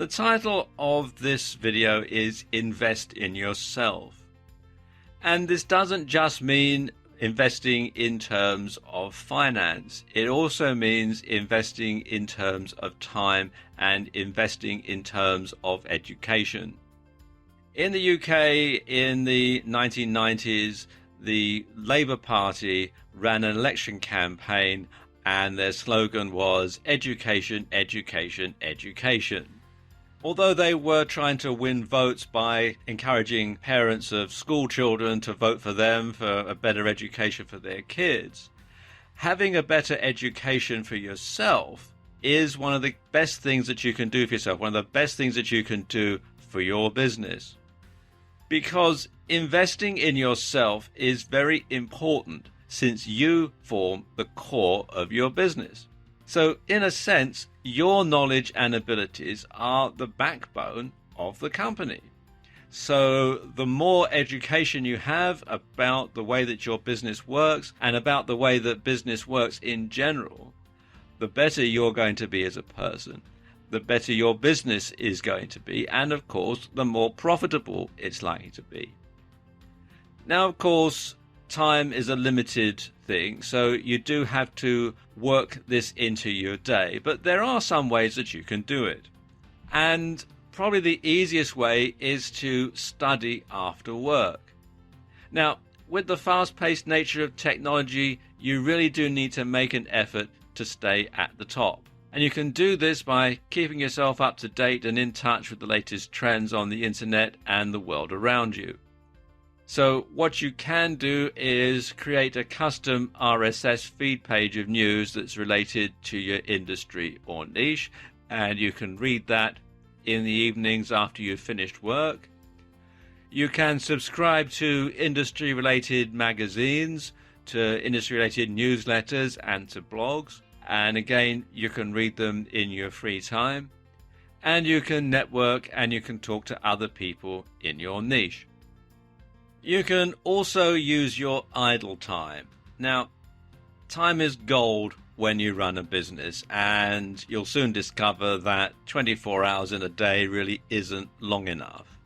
The title of this video is Invest in Yourself. And this doesn't just mean investing in terms of finance. It also means investing in terms of time and investing in terms of education. In the UK in the 1990s, the Labour Party ran an election campaign and their slogan was education, education, education. Although they were trying to win votes by encouraging parents of school children to vote for them for a better education for their kids, having a better education for yourself is one of the best things that you can do for yourself, one of the best things that you can do for your business. Because investing in yourself is very important since you form the core of your business. So in a sense, your knowledge and abilities are the backbone of the company. So the more education you have about the way that your business works and about the way that business works in general, the better you're going to be as a person, the better your business is going to be, and of course, the more profitable it's likely to be. Now, of course, time is a limited thing, so you do have to work this into your day, but there are some ways that you can do it. And probably the easiest way is to study after work. Now, with the fast-paced nature of technology, you really do need to make an effort to stay at the top. And you can do this by keeping yourself up to date and in touch with the latest trends on the internet and the world around you. So what you can do is create a custom RSS feed page of news that's related to your industry or niche, and you can read that in the evenings after you've finished work. You can subscribe to industry-related magazines, to industry-related newsletters, and to blogs. And again, you can read them in your free time. And you can network and you can talk to other people in your niche. You can also use your idle time. Now, time is gold when you run a business, and you'll soon discover that 24 hours in a day really isn't long enough.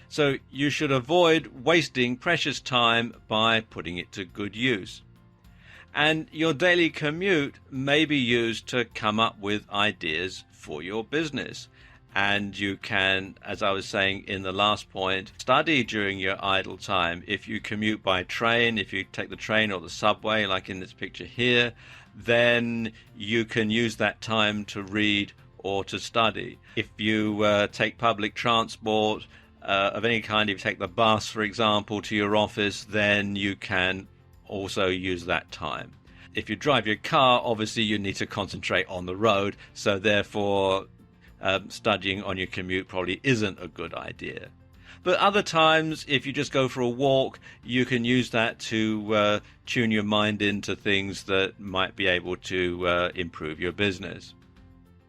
So you should avoid wasting precious time by putting it to good use. And your daily commute may be used to come up with ideas for your business. And you can, as I was saying in the last point, study during your idle time. If you commute by train, if you take the train or the subway, like in this picture here, then you can use that time to read or to study. If you take public transport of any kind, if you take the bus, for example, to your office, then you can also use that time. If you drive your car, obviously you need to concentrate on the road, so therefore studying on your commute probably isn't a good idea. But other times, if you just go for a walk, you can use that to tune your mind into things that might be able to improve your business.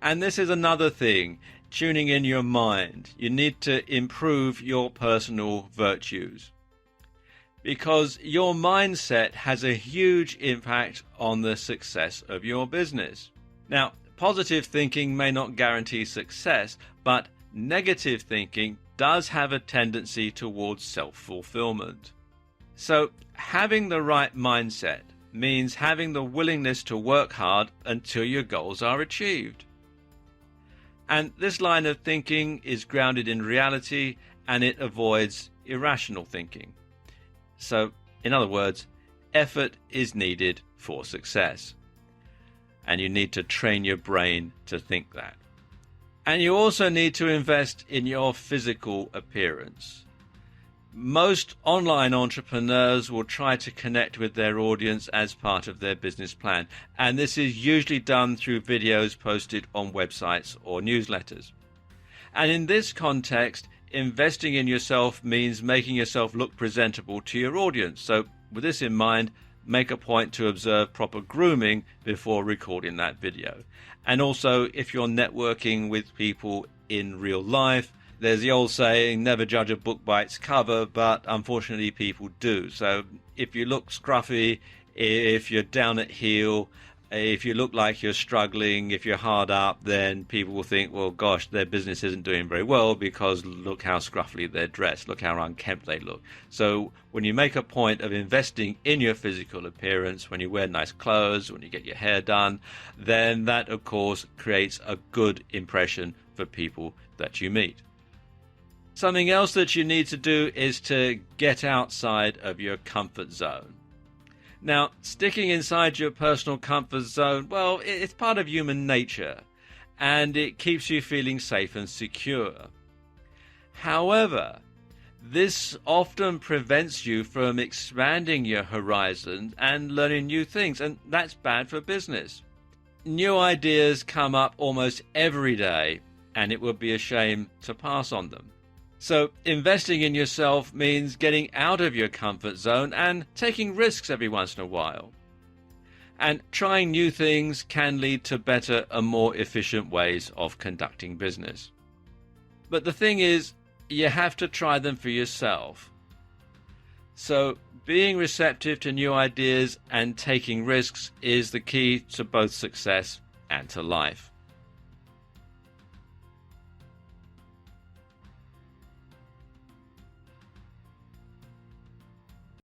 And this is another thing, tuning in your mind. You need to improve your personal virtues, because your mindset has a huge impact on the success of your business. Now, positive thinking may not guarantee success, but negative thinking does have a tendency towards self-fulfillment. So having the right mindset means having the willingness to work hard until your goals are achieved. And this line of thinking is grounded in reality, and it avoids irrational thinking. So, in other words, effort is needed for success. And you need to train your brain to think that. And you also need to invest in your physical appearance. Most online entrepreneurs will try to connect with their audience as part of their business plan. And this is usually done through videos posted on websites or newsletters. And in this context, investing in yourself means making yourself look presentable to your audience. So with this in mind, make a point to observe proper grooming before recording that video. And also, if you're networking with people in real life, there's the old saying, never judge a book by its cover, but unfortunately people do. So if you look scruffy, if you're down at heel, If you look like you're struggling, if you're hard up, then people will think, well, gosh, their business isn't doing very well because look how scruffy they're dressed, look how unkempt they look. So when you make a point of investing in your physical appearance, when you wear nice clothes, when you get your hair done, then that, of course, creates a good impression for people that you meet. Something else that you need to do is to get outside of your comfort zone. Now, sticking inside your personal comfort zone, well, it's part of human nature, and it keeps you feeling safe and secure. However, this often prevents you from expanding your horizons and learning new things, and that's bad for business. New ideas come up almost every day, and it would be a shame to pass on them. So investing in yourself means getting out of your comfort zone and taking risks every once in a while. And trying new things can lead to better and more efficient ways of conducting business. But the thing is, you have to try them for yourself. So being receptive to new ideas and taking risks is the key to both success and to life.